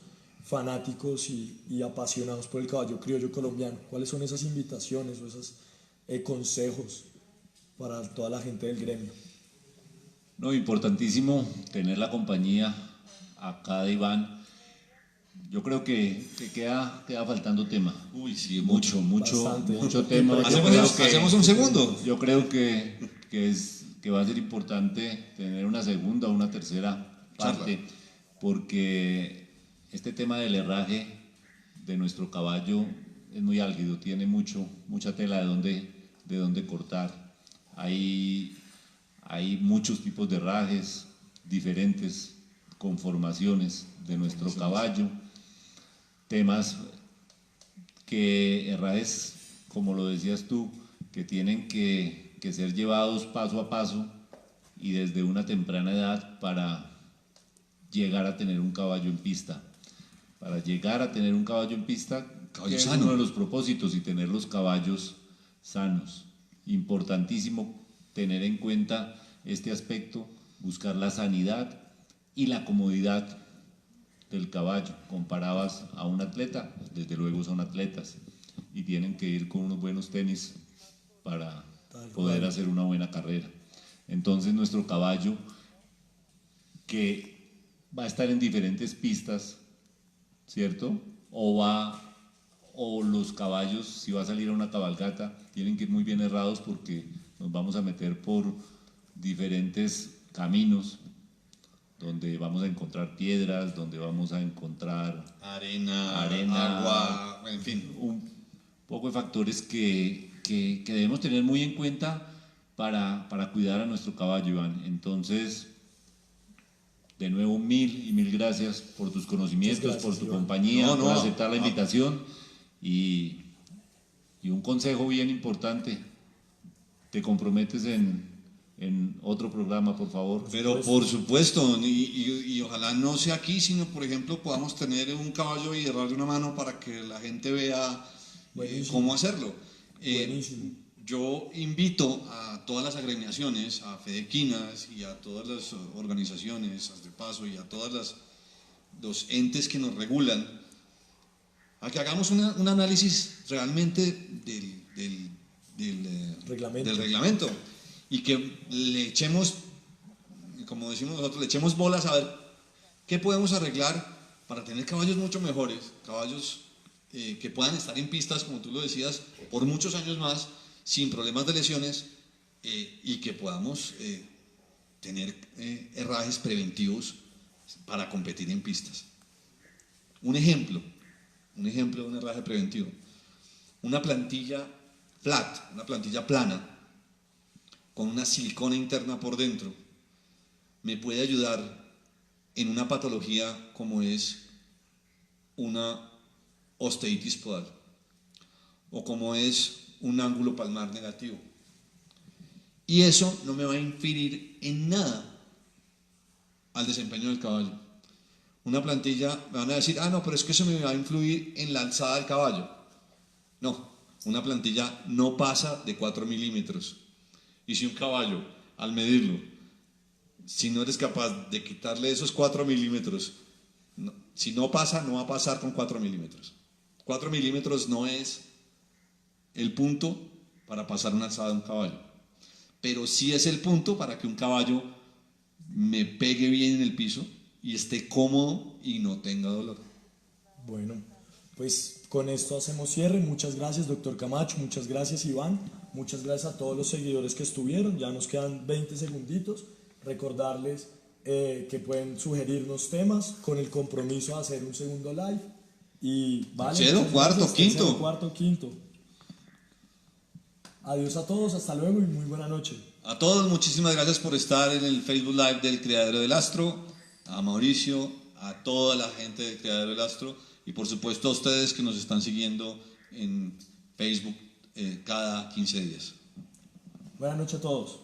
fanáticos y apasionados por el caballo criollo colombiano. ¿Cuáles son esas invitaciones o esos consejos para toda la gente del gremio? No, importantísimo tener la compañía acá de Iván. Yo creo que queda faltando tema. Uy, sí, mucho tema. Hacemos un segundo. Yo creo que va a ser importante tener una segunda o una tercera parte, porque este tema del herraje de nuestro caballo es muy álgido, tiene mucha tela de dónde cortar. Hay muchos tipos de herrajes, diferentes conformaciones de nuestro caballo, temas herrajes, como lo decías tú, que tienen que ser llevados paso a paso y desde una temprana edad para llegar a tener un caballo en pista. Para llegar a tener un caballo en pista, que es uno de los propósitos, y tener los caballos sanos. Importantísimo tener en cuenta este aspecto, buscar la sanidad y la comodidad del caballo. Comparabas a un atleta, desde luego son atletas y tienen que ir con unos buenos tenis para poder hacer una buena carrera. Entonces nuestro caballo, que va a estar en diferentes pistas, ¿cierto? O los caballos, si va a salir a una cabalgata, tienen que ir muy bien herrados porque nos vamos a meter por diferentes caminos donde vamos a encontrar piedras, donde vamos a encontrar arena, agua, en fin. Un poco de factores que debemos tener muy en cuenta para cuidar a nuestro caballo, Iván. Entonces, de nuevo, mil gracias por tus conocimientos, por tu compañía, por aceptar la invitación y un consejo bien importante. Te comprometes en otro programa, por favor. Pero por supuesto, y ojalá no sea aquí, sino por ejemplo podamos tener un caballo y darle una mano para que la gente vea cómo hacerlo. Yo invito a todas las agremiaciones, a Fedequinas y a todas las organizaciones, a Paso y a todos los entes que nos regulan, a que hagamos un análisis realmente del reglamento y que le echemos, como decimos nosotros, le echemos bolas a ver qué podemos arreglar para tener caballos mucho mejores, caballos que puedan estar en pistas, como tú lo decías, por muchos años más, sin problemas de lesiones, y que podamos tener herrajes preventivos para competir en pistas. Un ejemplo de un herraje preventivo: una plantilla flat, una plantilla plana, con una silicona interna por dentro, me puede ayudar en una patología como es una osteitis podal o como es un ángulo palmar negativo. Y eso no me va a inferir en nada al desempeño del caballo. Una plantilla, me van a decir, no, pero es que eso me va a influir en la alzada del caballo. No, una plantilla no pasa de 4 milímetros. Y si un caballo, al medirlo, si no eres capaz de quitarle esos 4 milímetros, si no pasa, no va a pasar con 4 milímetros. 4 milímetros no es el punto para pasar una alzada de un caballo, pero sí es el punto para que un caballo me pegue bien en el piso y esté cómodo y no tenga dolor. Bueno, pues con esto hacemos cierre. Muchas gracias, doctor Camacho, muchas gracias, Iván, muchas gracias a todos los seguidores que estuvieron. Ya nos quedan 20 segunditos. Recordarles que pueden sugerirnos temas con el compromiso de hacer un segundo live. Y vale, tercero, cuarto, quinto. Adiós a todos, hasta luego y muy buena noche. A todos, muchísimas gracias por estar en el Facebook Live del Criadero del Astro. A Mauricio, a toda la gente del Criadero del Astro y por supuesto a ustedes que nos están siguiendo en Facebook cada 15 días. Buenas noches a todos.